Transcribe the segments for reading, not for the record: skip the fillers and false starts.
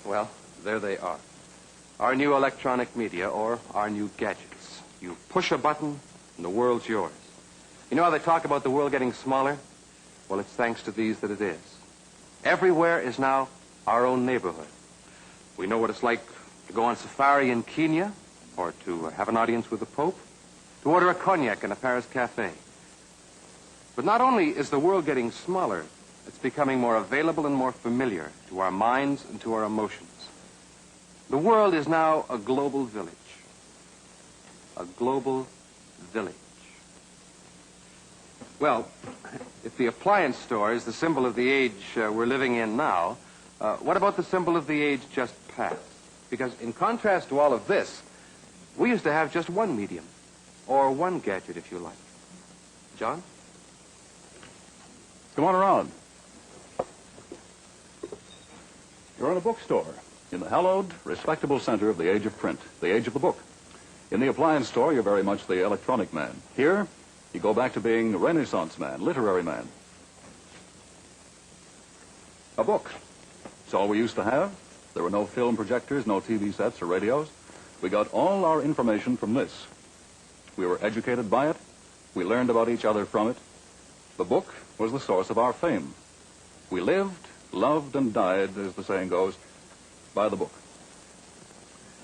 Well, there they are. Our new electronic media, or our new gadgets. You push a button, and the world's yours. You know how they talk about the world getting smaller? Well, it's thanks to these that it is. Everywhere is now our own neighborhood. We know what it's like to go on safari in Kenya, or to have an audience with the Pope, to order a cognac in a Paris cafe. But not only is the world getting smaller, it's becoming more available and more familiar to our minds and to our emotions. The world is now a global village. A global village. Well, if the appliance store is the symbol of the age we're living in now, what about the symbol of the age just past? Because in contrast to all of this, we used to have just one medium, or one gadget, if you like. John? Come on around. You're in a bookstore, in the hallowed, respectable center of the age of print, the age of the book. In the appliance store, you're very much the electronic man. Here, you go back to being a Renaissance man, literary man. A book. It's all we used to have. There were no film projectors, no TV sets or radios. We got all our information from this. We were educated by it. We learned about each other from it. The book was the source of our fame. We lived, loved, and died, as the saying goes, by the book.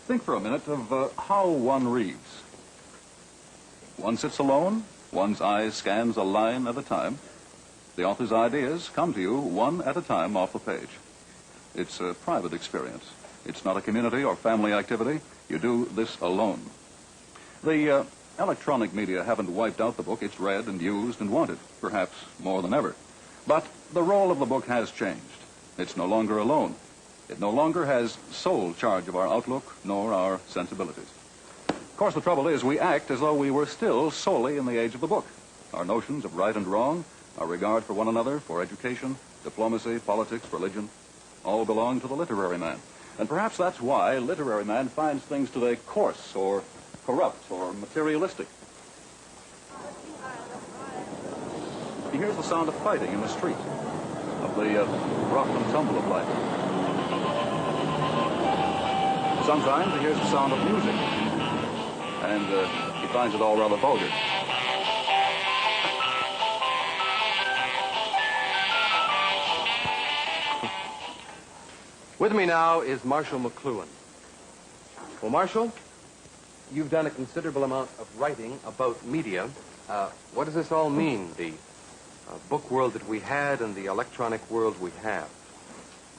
Think for a minute of how one reads. One sits alone. One's eye scans a line at a time. The author's ideas come to you one at a time off the page. It's a private experience. It's not a community or family activity. You do this alone. The electronic media haven't wiped out the book. It's read and used and wanted, perhaps more than ever. But the role of the book has changed. It's no longer alone. It no longer has sole charge of our outlook nor our sensibilities. Of course, the trouble is we act as though we were still solely in the age of the book. Our notions of right and wrong, our regard for one another, for education, diplomacy, politics, religion, all belong to the literary man. And perhaps that's why literary man finds things today coarse or corrupt or materialistic. He hears the sound of fighting in the street, of the rough and tumble of life. Sometimes he hears the sound of music, and he finds it all rather vulgar. With me now is Marshall McLuhan. Well, Marshall, you've done a considerable amount of writing about media. What does this all mean, the book world that we had and the electronic world we have?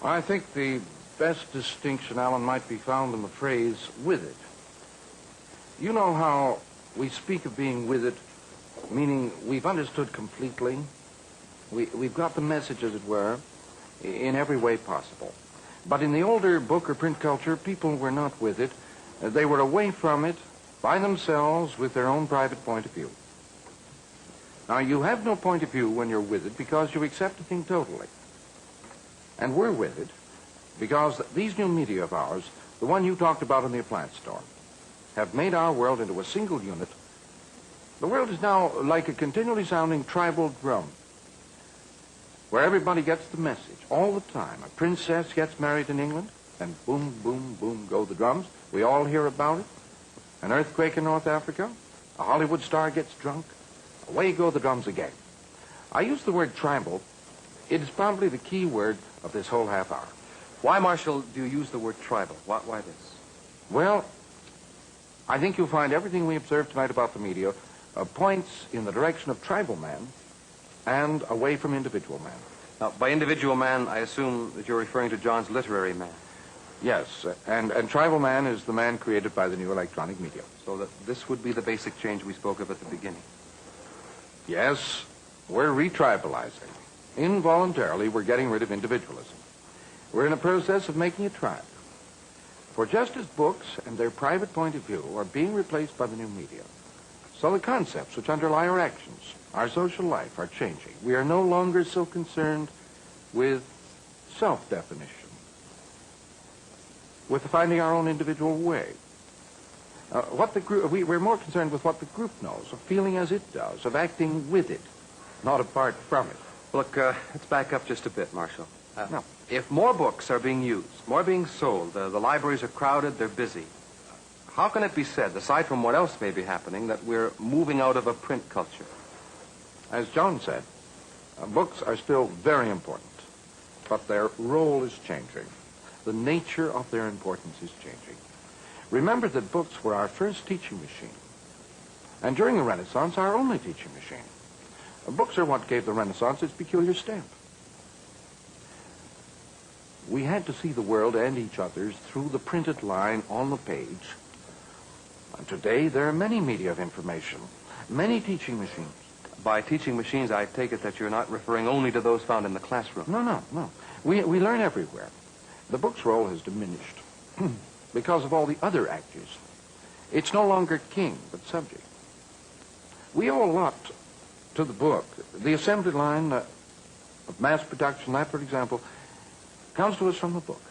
I think the best distinction, Alan, might be found in the phrase, with it. You know how we speak of being with it, meaning we've understood completely. We've got the message, as it were, in every way possible. But in the older book or print culture, people were not with it. They were away from it by themselves with their own private point of view. Now, you have no point of view when you're with it because you accept the thing totally. And we're with it because these new media of ours, the one you talked about in the appliance store, have made our world into a single unit. The world is now like a continually sounding tribal drum, where everybody gets the message all the time. A princess gets married in England, and boom, boom, boom go the drums. We all hear about it. An earthquake in North Africa. A Hollywood star gets drunk. Away go the drums again. I use the word tribal. It is probably the key word of this whole half hour. Why, Marshall, do you use the word tribal? Why this? Well, I think you'll find everything we observed tonight about the media points in the direction of tribal man and away from individual man. Now, by individual man, I assume that you're referring to John's literary man. Yes, and tribal man is the man created by the new electronic media. So that this would be the basic change we spoke of at the beginning. Yes, we're retribalizing. Involuntarily, we're getting rid of individualism. We're in a process of making a tribe. For just as books and their private point of view are being replaced by the new media, so the concepts which underlie our actions, our social life, are changing. We are no longer so concerned with self-definition, with finding our own individual way. We're more concerned with what the group knows, of feeling as it does, of acting with it, not apart from it. Look, let's back up just a bit, Marshall. No. If more books are being used, more being sold, the libraries are crowded, they're busy, how can it be said, aside from what else may be happening, that we're moving out of a print culture? As John said, books are still very important, but their role is changing. The nature of their importance is changing. Remember that books were our first teaching machine, and during the Renaissance, our only teaching machine. Books are what gave the Renaissance its peculiar stamp. We had to see the world and each other's through the printed line on the page. And today, there are many media of information, many teaching machines. By teaching machines, I take it that you're not referring only to those found in the classroom. No. We learn everywhere. The book's role has diminished because of all the other actors. It's no longer king, but subject. We owe a lot to the book. The assembly line of mass production, that, for example, comes to us from the book,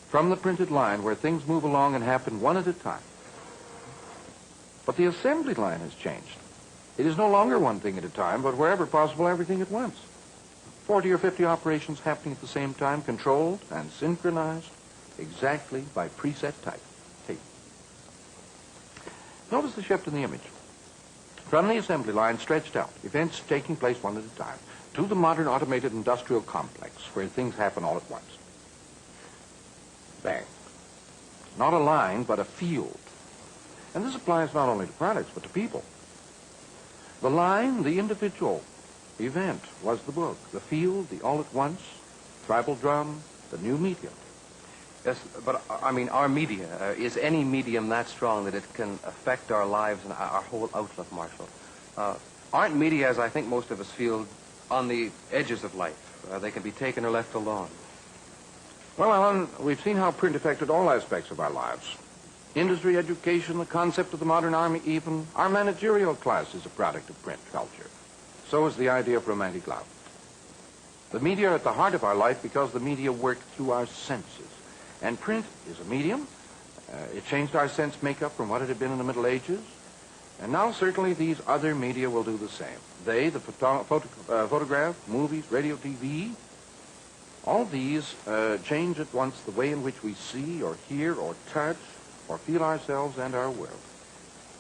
from the printed line where things move along and happen one at a time. But the assembly line has changed. It is no longer one thing at a time, but wherever possible, everything at once. 40 or 50 operations happening at the same time, controlled and synchronized exactly by preset tape. Notice the shift in the image. From the assembly line stretched out, events taking place one at a time, to the modern automated industrial complex where things happen all at once. Bang. Not a line, but a field. And this applies not only to products, but to people. The line, the individual event, was the book. The field, the all-at-once, tribal drum, the new medium. Yes, but, I mean, our media, is any medium that strong that it can affect our lives and our whole outlook, Marshall? Aren't media, as I think most of us feel, on the edges of life? They can be taken or left alone. Well, Alan, we've seen how print affected all aspects of our lives. Industry, education, the concept of the modern army, even our managerial class is a product of print culture. So is the idea of romantic love. The media are at the heart of our life because the media work through our senses. And print is a medium. It changed our sense makeup from what it had been in the Middle Ages. And now certainly these other media will do the same. They, the photograph, movies, radio, TV, all these change at once the way in which we see or hear or touch or feel ourselves and our world.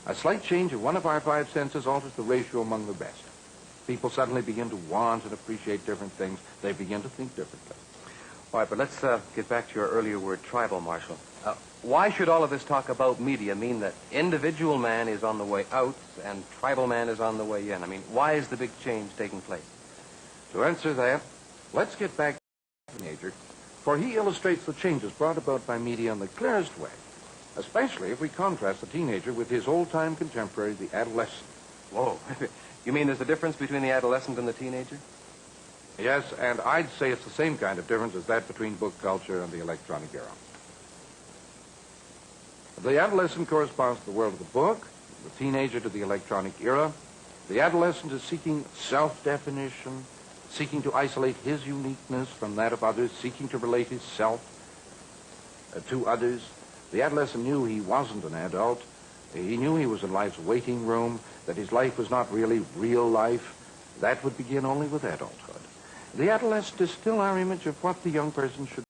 A slight change in one of our five senses alters the ratio among the best. People suddenly begin to want and appreciate different things. They begin to think differently. All right, but let's get back to your earlier word, tribal, Marshall. Why should all of this talk about media mean that individual man is on the way out and tribal man is on the way in? I mean, why is the big change taking place? To answer that, let's get back to the teenager, for he illustrates the changes brought about by media in the clearest way, especially if we contrast the teenager with his old-time contemporary, the adolescent. Whoa. You mean there's a difference between the adolescent and the teenager? Yes, and I'd say it's the same kind of difference as that between book culture and the electronic era. The adolescent corresponds to the world of the book, the teenager to the electronic era. The adolescent is seeking self-definition, seeking to isolate his uniqueness from that of others, seeking to relate his self to others. The adolescent knew he wasn't an adult. He knew he was in life's waiting room, that his life was not really real life. That would begin only with adulthood. The adolescent is still our image of what the young person should